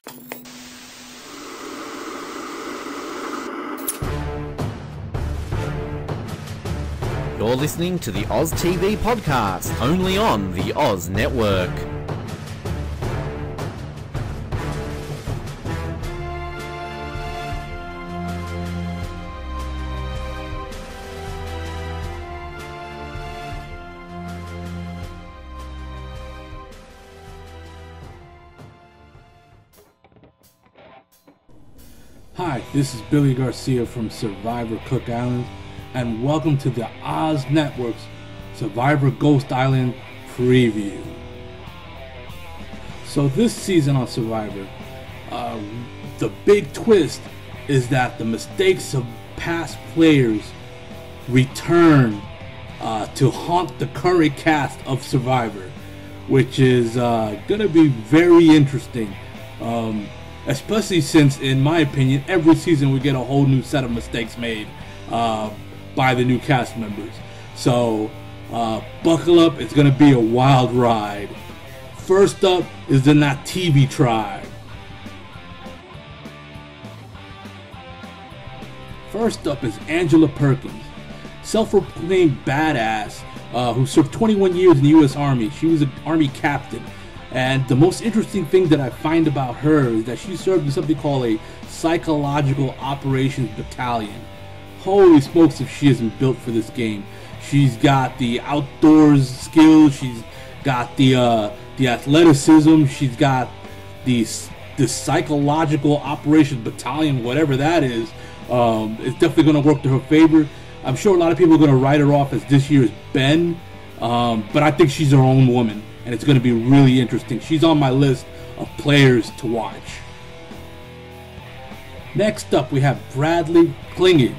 You're listening to the Oz TV podcast, only on the Oz Network. Hi, this is Billy Garcia from Survivor Cook Island, and welcome to the Oz Network's Survivor Ghost Island preview. So this season on Survivor, the big twist is that the mistakes of past players return to haunt the current cast of Survivor, which is going to be very interesting. Especially since, in my opinion, every season we get a whole new set of mistakes made by the new cast members. So, buckle up, it's going to be a wild ride. First up is the Not TV tribe. First up is Angela Perkins, self-proclaimed badass who served 21 years in the U.S. Army. She was an Army captain. And the most interesting thing that I find about her is that she served in something called a Psychological Operations Battalion. Holy smokes if she isn't built for this game. She's got the outdoors skills, she's got the athleticism, she's got the Psychological Operations Battalion, whatever that is. It's definitely going to work to her favor. I'm sure a lot of people are going to write her off as this year's Ben, but I think she's her own woman. And it's going to be really interesting. She's on my list of players to watch. Next up, we have Bradley Linkage.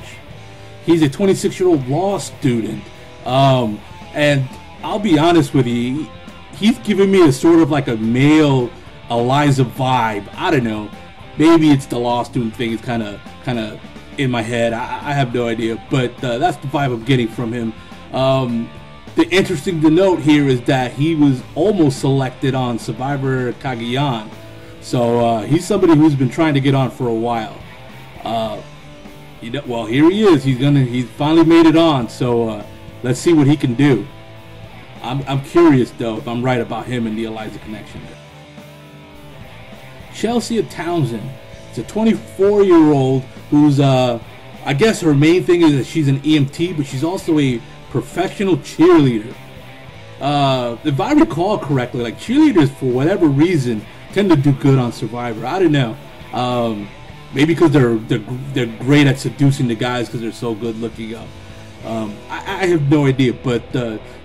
He's a 26-year-old law student. And I'll be honest with you, he's giving me a sort of like a male Eliza vibe. I don't know. Maybe it's the law student thing. It's kind of in my head. I have no idea. But that's the vibe I'm getting from him. The interesting to note here is that he was almost selected on Survivor Cagayan. So he's somebody who's been trying to get on for a while. Well, here he is. He's finally made it on. So let's see what he can do. I'm curious though if I'm right about him and the Eliza connection. Chelsea Townsend. It's a 24-year-old who's I guess her main thing is that she's an EMT, but she's also a professional cheerleader. If I recall correctly, like cheerleaders for whatever reason tend to do good on Survivor. I don't know. Maybe because they're great at seducing the guys because they're so good looking. I have no idea, but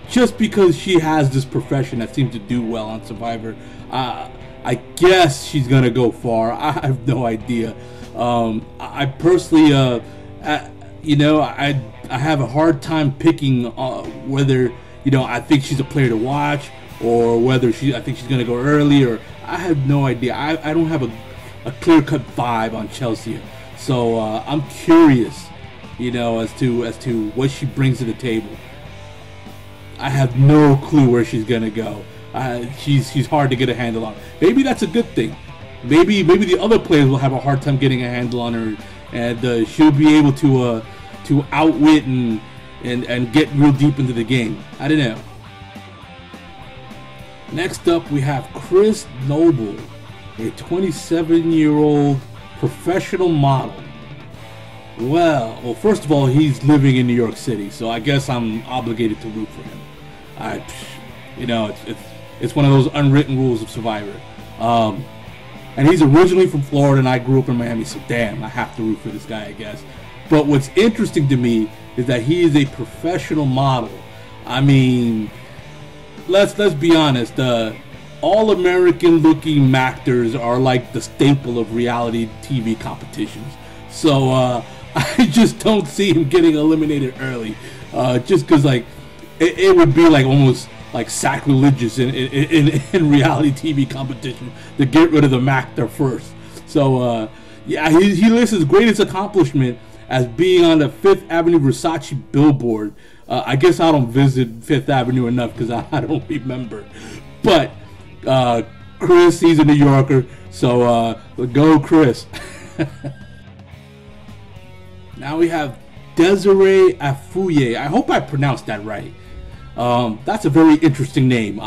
just because she has this profession that seems to do well on Survivor, I guess she's gonna go far. I have no idea. I personally, I have a hard time picking whether I think she's a player to watch or whether I think she's gonna go early, or I have no idea. I don't have a clear-cut vibe on Chelsea, so I'm curious, as to what she brings to the table. I have no clue where she's gonna go. She's hard to get a handle on. Maybe that's a good thing. Maybe the other players will have a hard time getting a handle on her, and she'll be able to outwit and get real deep into the game. I don't know. Next up, we have Chris Noble, a 27-year-old professional model. Well, first of all, he's living in New York City, so I guess I'm obligated to root for him. It's one of those unwritten rules of Survivor. And he's originally from Florida, and I grew up in Miami, so damn, I have to root for this guy, I guess. But what's interesting to me is that he is a professional model. I mean, let's be honest. All-American looking actors are like the staple of reality TV competitions. So I just don't see him getting eliminated early. Just because it would be like almost like sacrilegious in reality TV competition to get rid of the actor first. So he lists his greatest accomplishment as being on the Fifth Avenue Versace billboard. I guess I don't visit Fifth Avenue enough because I don't remember. But Chris, he's a New Yorker, so go Chris. Now we have Desiree Afoo. I hope I pronounced that right. That's a very interesting name.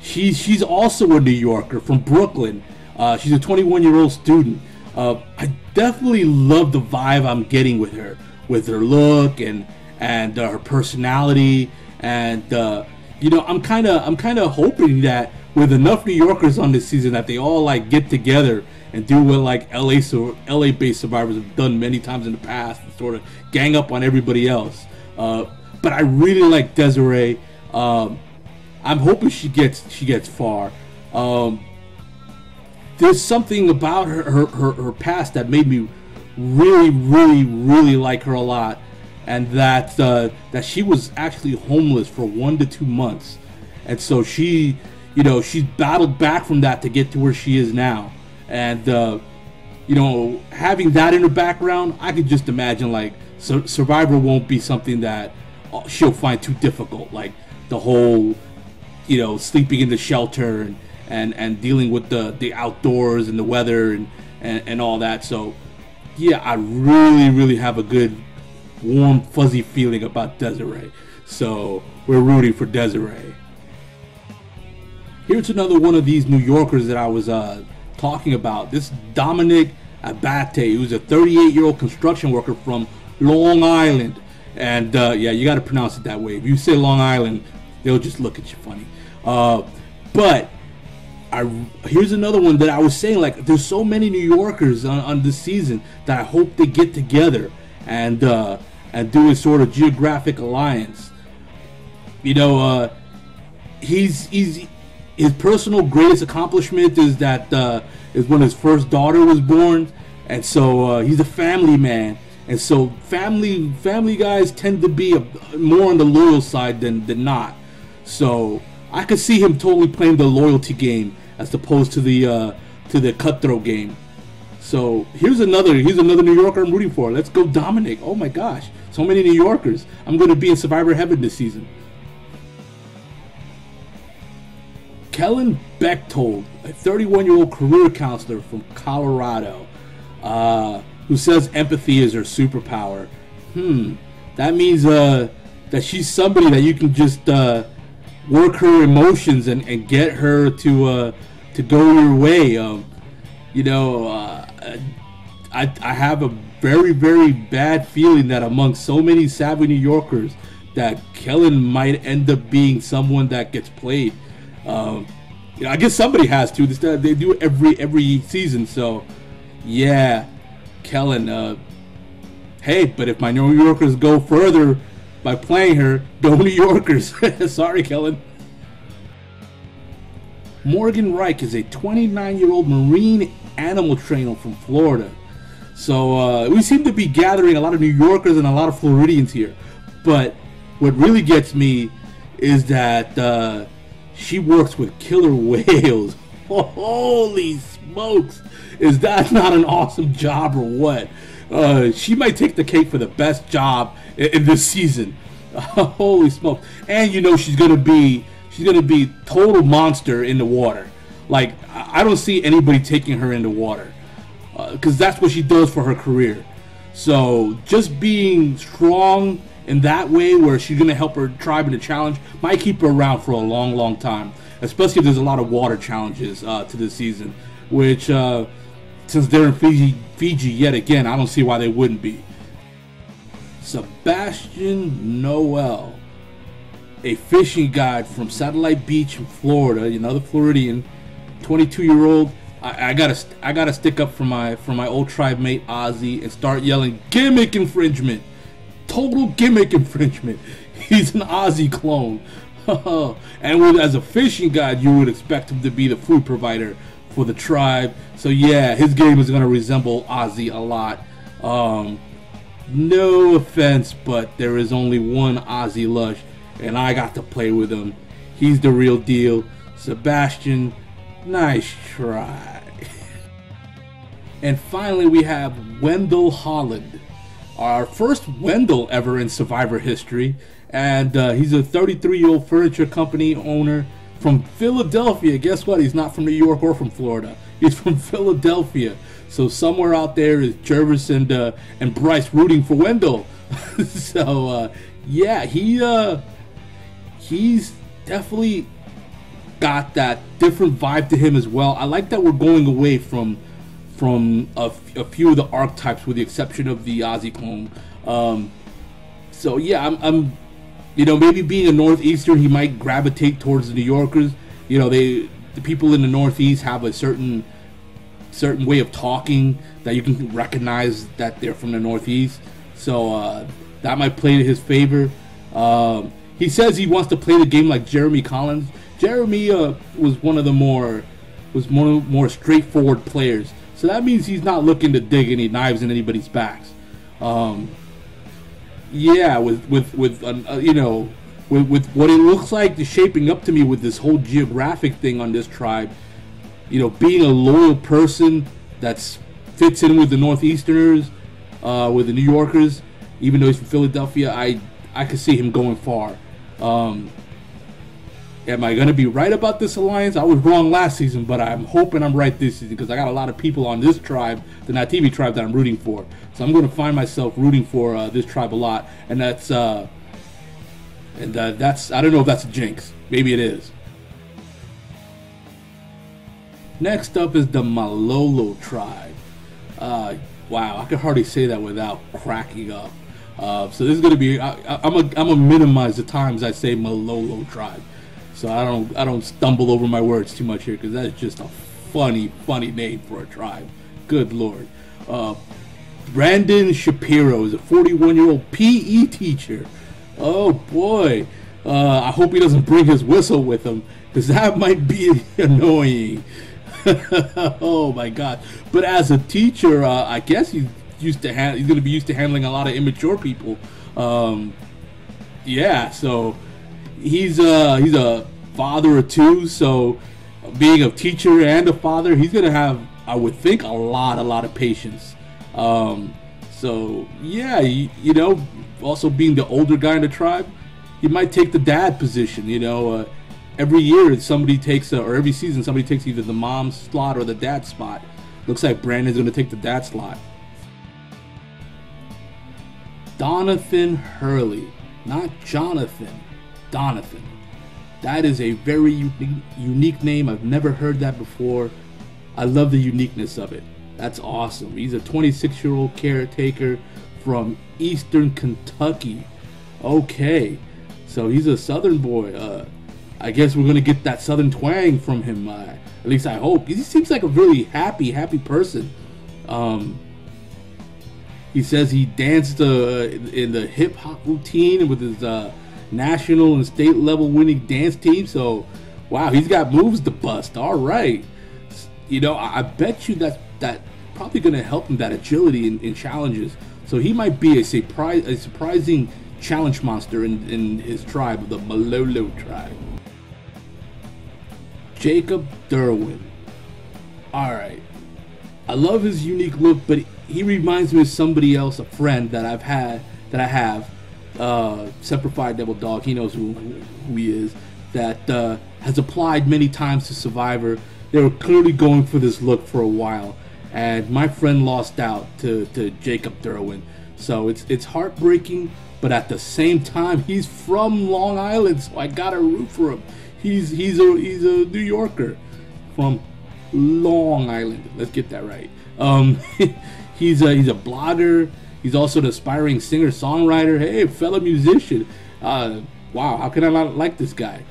She's also a New Yorker from Brooklyn. She's a 21-year-old student. I definitely love the vibe I'm getting with her look and her personality, and I'm kind of hoping that with enough New Yorkers on this season that they all like get together and do what like LA-based survivors have done many times in the past, and sort of gang up on everybody else. But I really like Desiree. I'm hoping she gets far. There's something about her past that made me really like her a lot, and that she was actually homeless for 1 to 2 months, and so she's battled back from that to get to where she is now. And having that in her background, I could just imagine like Survivor won't be something that she'll find too difficult, like the whole sleeping in the shelter and dealing with the outdoors and the weather and all that. So yeah, I really have a good warm fuzzy feeling about Desiree, so we're rooting for Desiree. Here's another one of these New Yorkers that I was talking about. This Dominic Bathday, who's a 38-year-old construction worker from Long Island, and you got to pronounce it that way. If you say Long Island, they'll just look at you funny. But here's another one that I was saying, like, there's so many New Yorkers on this season that I hope they get together and do a sort of geographic alliance. His personal greatest accomplishment is that is when his first daughter was born, and so he's a family man, and so family guys tend to be more on the loyal side than not. So I could see him totally playing the loyalty game as opposed to the cutthroat game. So here's another New Yorker I'm rooting for. Let's go Dominic. Oh my gosh, so many New Yorkers. I'm going to be in Survivor heaven this season. Kellan Beck, a 31-year-old career counselor from Colorado, who says empathy is her superpower. That means that she's somebody that you can just work her emotions and get her to go your way. I have a very bad feeling that among so many savvy New Yorkers that Killin might end up being someone that gets played. I guess somebody has to. They do every season. So yeah, Killin. Hey, but if my New Yorkers go further by playing her, go New Yorkers. Sorry, Killin. Morgan Reich is a 29-year-old marine animal trainer from Florida. So we seem to be gathering a lot of New Yorkers and a lot of Floridians here. But what really gets me is that she works with killer whales. Holy smokes! Is that not an awesome job or what? She might take the cake for the best job in this season. Holy smokes! And she's gonna be total monster in the water. Like, I don't see anybody taking her in the water, because that's what she does for her career. So just being strong in that way, where she's gonna help her tribe in the challenge, might keep her around for a long time. Especially if there's a lot of water challenges to this season, which since they're in Fiji yet again, I don't see why they wouldn't be. Sebastian Noel, a fishing guide from Satellite Beach in Florida, another Floridian, 22-year-old. I gotta stick up for my old tribe mate Ozzy and start yelling gimmick infringement, total gimmick infringement. He's an Ozzy clone, and as a fishing guide, you would expect him to be the food provider for the tribe. So yeah, his game is gonna resemble Ozzy a lot. No offense, but there is only one Ozzy Lush, and I got to play with him. He's the real deal. Sebastian, nice try. And finally, we have Wendell Holland, our first Wendell ever in Survivor history. And he's a 33-year-old furniture company owner from Philadelphia. Guess what? He's not from New York or from Florida. He's from Philadelphia. So somewhere out there is Jervis and Bryce rooting for Wendell. So yeah, he's definitely got that different vibe to him as well. I like that we're going away from a few of the archetypes, with the exception of the Ozzy clone. So yeah, I'm maybe being a Northeastern, he might gravitate towards the New Yorkers. The people in the Northeast have a certain way of talking that you can recognize that they're from the Northeast. So that might play to his favor. He says he wants to play the game like Jeremy Collins. Jeremy was one of the more straightforward players. So that means he's not looking to dig any knives in anybody's backs. Yeah, with what it looks like is shaping up to me with this whole geographic thing on this tribe. Being a loyal person that fits in with the Northeasterners, with the New Yorkers, even though he's from Philadelphia, I could see him going far. Am I going to be right about this alliance? I was wrong last season, but I'm hoping I'm right this season, because I got a lot of people on this tribe, the Nativi tribe, that I'm rooting for. So I'm going to find myself rooting for this tribe a lot, and that's I don't know if that's a jinx. Maybe it is. Next up is the Malolo tribe. Wow, I can hardly say that without cracking up. So this is going to be, I'm gonna minimize the times I say Malolo tribe, so I don't stumble over my words too much here, because that's just a funny name for a tribe. Good Lord. Brandon Shapiro is a 41-year-old PE teacher. Oh boy. I hope he doesn't bring his whistle with him, because that might be annoying. Oh my God. But as a teacher, I guess he's going to be used to handling a lot of immature people. Yeah, so he's a father of two, so being a teacher and a father, he's going to have, I would think, a lot of patience. So yeah, also being the older guy in the tribe, he might take the dad position. Every year somebody takes or every season somebody takes either the mom's slot or the dad's spot. Looks like Brandon's going to take the dad slot. Doniphon Hurley, not Jonathan, Doniphon. That is a very unique name. I've never heard that before. I love the uniqueness of it. That's awesome. He's a 26-year-old caretaker from Eastern Kentucky. Okay, so he's a Southern boy. I guess we're gonna get that Southern twang from him. At least I hope. He seems like a really happy person. He says he danced in the hip hop routine with his national and state level winning dance team. So, wow, he's got moves to bust. All right, I bet you that probably gonna help him, that agility in challenges. So he might be a surprising challenge monster in his tribe, the Malolo tribe. Jacob Derwin. Alright. I love his unique look, but he reminds me of somebody else, a friend that I have. Semper Devil Dog, he knows who he is, that has applied many times to Survivor. They were clearly going for this look for a while, and my friend lost out to Jacob Derwin. So it's heartbreaking, but at the same time, he's from Long Island, so I gotta root for him. He's a New Yorker from Long Island. Let's get that right. He's a blogger. He's also an aspiring singer-songwriter. Hey, fellow musician. Wow, how can I not like this guy?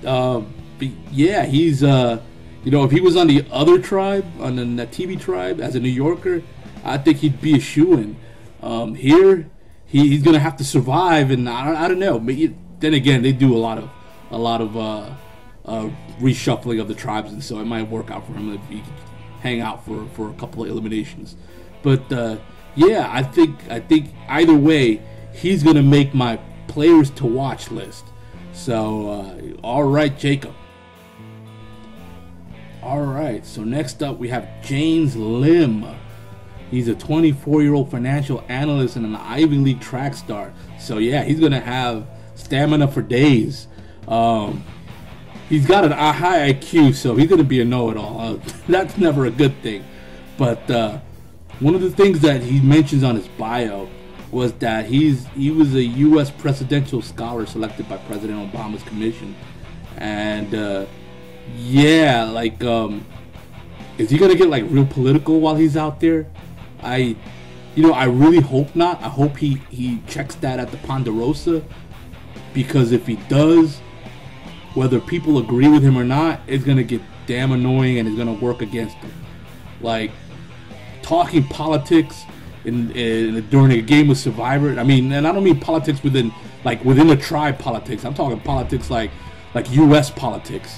But yeah, he's if he was on the other tribe, on the Nativi tribe, as a New Yorker, I think he'd be a shoo-in. Here, he's gonna have to survive, and I don't know. But then again, they do a lot of reshuffling of the tribes, and so it might work out for him if he could hang out for a couple of eliminations. But yeah, I think either way, he's gonna make my players to watch list. So all right, Jacob. All right, so next up we have James Lim. He's a 24-year-old financial analyst and an Ivy League track star. So yeah, he's gonna have stamina for days. he's got a high IQ, so he's gonna be a know-it-all. That's never a good thing. But one of the things that he mentions on his bio was that he was a U.S. presidential scholar selected by President Obama's commission, and is he gonna get like real political while he's out there? I really hope not. I hope he checks that at the Ponderosa, because if he does, whether people agree with him or not, it's gonna get damn annoying and it's gonna work against him. Like, talking politics during a game of Survivor. I mean, and I don't mean politics within a tribe politics. I'm talking politics like U.S. politics,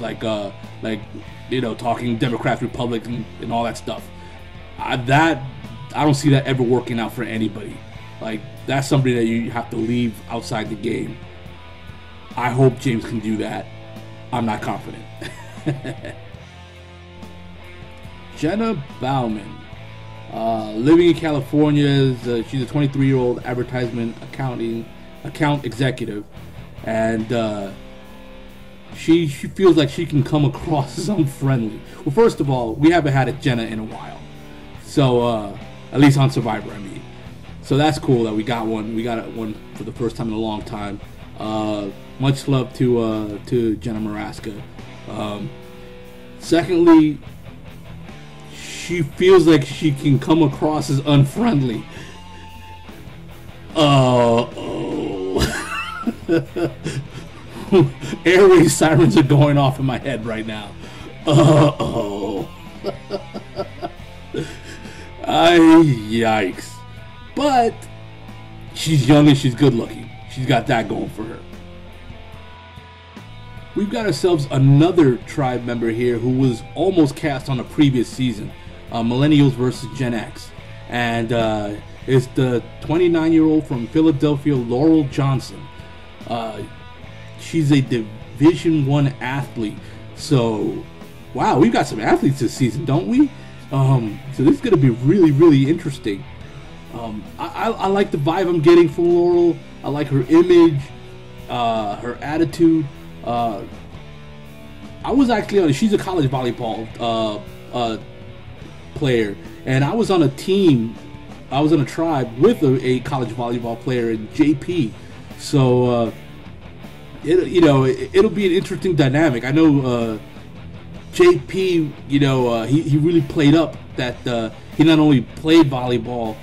talking Democrats, Republicans, and all that stuff. I don't see that ever working out for anybody. Like, that's something that you have to leave outside the game. I hope James can do that. I'm not confident. Jenna Bauman, living in California, she's a 23-year-old advertisement account executive, and she feels like she can come across as unfriendly. Well, first of all, we haven't had a Jenna in a while, so at least on Survivor, I mean. So that's cool that we got one. We got one for the first time in a long time. Much love to Jenna Morasca. Secondly, she feels like she can come across as unfriendly. Air raid sirens are going off in my head right now. Yikes. But she's young and she's good looking. She's got that going for her. We've got ourselves another tribe member here who was almost cast on a previous season, Millennials versus Gen X. And it's the 29-year-old from Philadelphia, Laurel Johnson. She's a Division I athlete. So, wow, we've got some athletes this season, don't we? So this is going to be really, really interesting. I like the vibe I'm getting from Laurel. I like her image, her attitude. I was actually she's a college volleyball player, and I was on a team. I was on a tribe with a college volleyball player in JP. So it'll be an interesting dynamic. I know JP. He really played up that he not only played volleyball,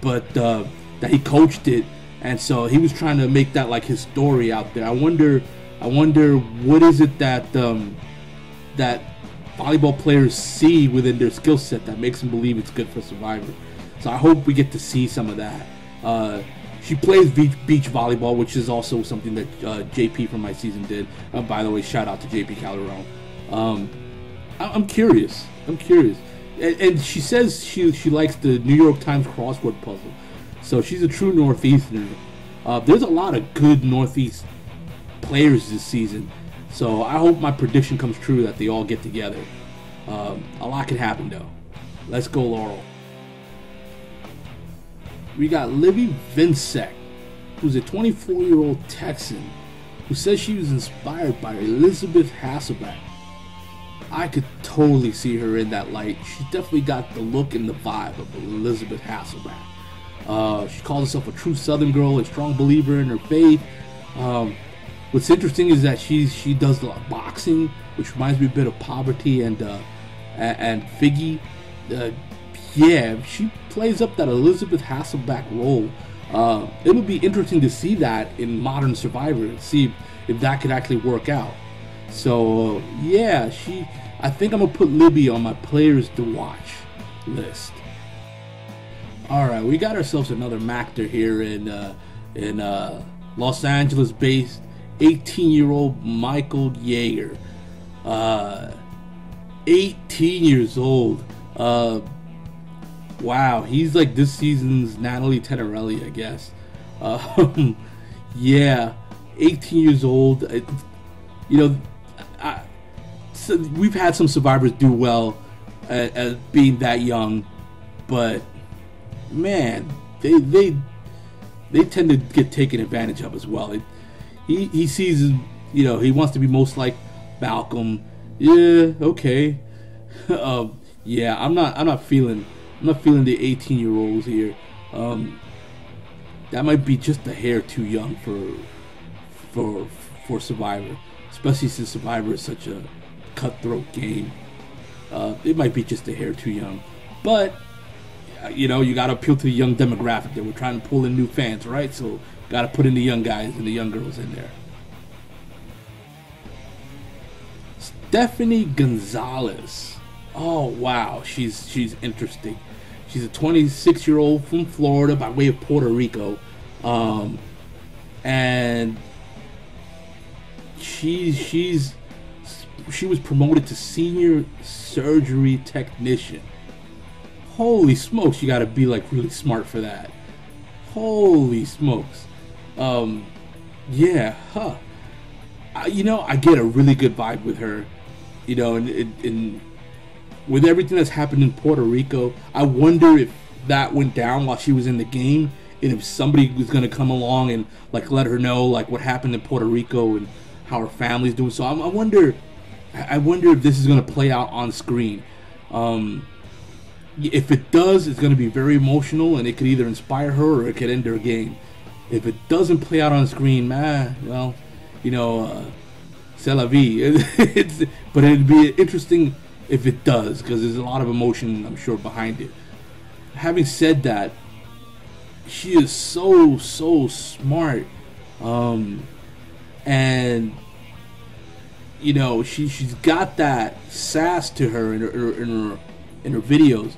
but that he coached it, and so he was trying to make that like his story out there. I wonder what is it that that volleyball players see within their skill set that makes them believe it's good for Survivor. So I hope we get to see some of that. She plays beach volleyball, which is also something that JP from my season did. By the way, shout out to JP Calderon. I'm curious. And she says she likes the New York Times crossword puzzle. So she's a true Northeasterner. There's a lot of good Northeast players this season. So I hope my prediction comes true that they all get together. A lot can happen though. Let's go, Laurel. We got Libby Vinsek, who's a 24-year-old Texan who says she was inspired by Elizabeth Hasselbeck. I could totally see her in that light. She's definitely got the look and the vibe of Elizabeth Hasselbeck. She calls herself a true Southern girl, a strong believer in her faith. What's interesting is that she does a lot of boxing, which reminds me a bit of Poverty and Figgy. Yeah, she plays up that Elizabeth Hasselbeck role. It'll be interesting to see that in modern Survivor, see if that could actually work out. So yeah, I think I'm gonna put Libby on my players to watch list. All right, we got ourselves another Mactor here in Los Angeles-based 18-year-old Michael Yeager. 18 years old. Wow, he's like this season's Natalie Tenerelli, I guess. Yeah, 18 years old. So we've had some survivors do well at being that young, but man, they tend to get taken advantage of as well. He sees, he wants to be most like Malcolm, yeah, okay. Yeah, I'm not feeling the 18-year-olds here. That might be just a hair too young for Survivor, especially since Survivor is such a cutthroat game. It might be just a hair too young, but you know, you got to appeal to the young demographic. That we're trying to pull in new fans, right? So got to put in the young guys and the young girls in there. Stephanie Gonzalez. Oh wow, she's interesting. She's a 26-year-old from Florida by way of Puerto Rico, and she was promoted to senior surgery technician. Holy smokes, you got to be like really smart for that. Holy smokes. Yeah, huh. You know, I get a really good vibe with her. You know, and with everything that's happened in Puerto Rico, I wonder if that went down while she was in the game, and if somebody was going to come along and like let her know like what happened in Puerto Rico and how her family's doing. So I wonder if this is going to play out on screen. If it does, it's going to be very emotional, and it could either inspire her or it could end her game. If it doesn't play out on screen, well, you know, c'est la vie. But it'd be interesting if it does, because there's a lot of emotion, I'm sure, behind it. Having said that, she is so smart, and you know, she's got that sass to her in her videos.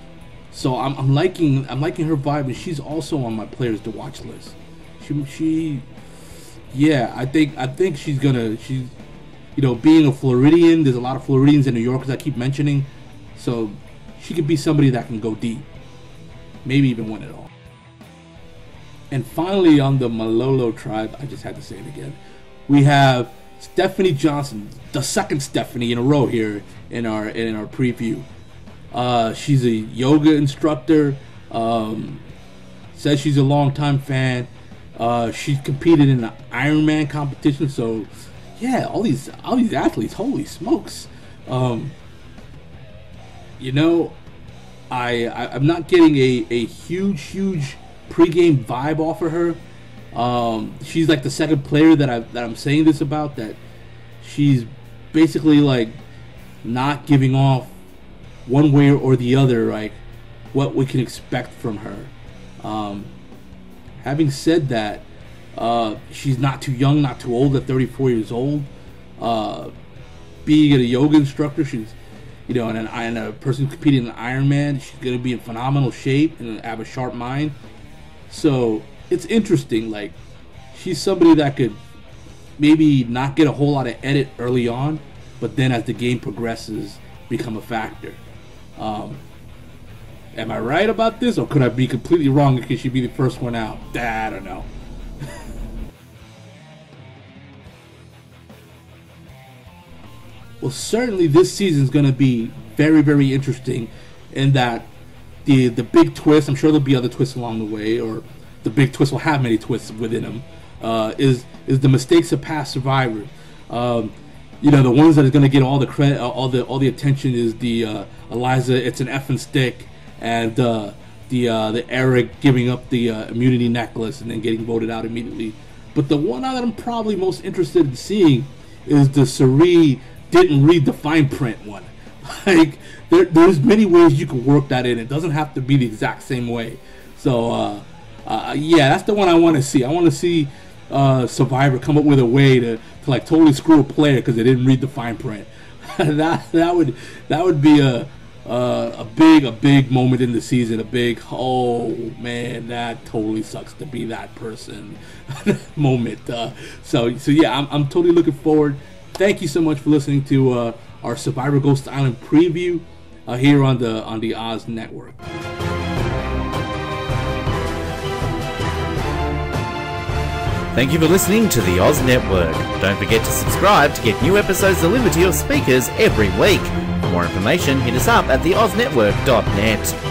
So I'm liking her vibe, and she's also on my players to watch list. Yeah, I think she's you know, being a Floridian, there's a lot of Floridians and New Yorkers I keep mentioning, so she could be somebody that can go deep, maybe even win it all. And finally, on the Malolo tribe, I just had to say it again, we have Stephanie Johnson, the second Stephanie in a row here in our preview. She's a yoga instructor. Says she's a longtime fan. She's competed in the Ironman competition, so yeah, all these athletes, holy smokes. You know, I'm not getting a huge pregame vibe off of her. She's like the second player that I'm saying this about, that she's basically like not giving off one way or the other like what we can expect from her. Having said that, she's not too young, not too old, at 34 years old. Being a yoga instructor, she's, you know, and a person competing in Ironman, she's going to be in phenomenal shape and have a sharp mind. So it's interesting. Like, she's somebody that could maybe not get a whole lot of edit early on, but then as the game progresses, become a factor. Am I right about this, or could I be completely wrong and could she be the first one out? I don't know. Well, certainly this season is going to be very interesting, in that the big twist, I'm sure there'll be other twists along the way, or the big twist will have many twists within them, is the mistakes of past survivors. You know, the ones that are going to get all the credit, all the attention is the Eliza, it's an effing stick, and the Eric giving up the immunity necklace and then getting voted out immediately. But the one that I'm probably most interested in seeing is the Desiree didn't read the fine print one. Like, there's many ways you can work that in. It doesn't have to be the exact same way. So yeah, that's the one I want to see. I want to see Survivor come up with a way to like totally screw a player because they didn't read the fine print. that would be a big moment in the season. A big, oh man, that totally sucks to be that person moment. So yeah, I'm totally looking forward. Thank you so much for listening to our Survivor Ghost Island preview here on the Oz Network. Thank you for listening to the Oz Network. Don't forget to subscribe to get new episodes delivered to your speakers every week. For more information, hit us up at theoznetwork.net.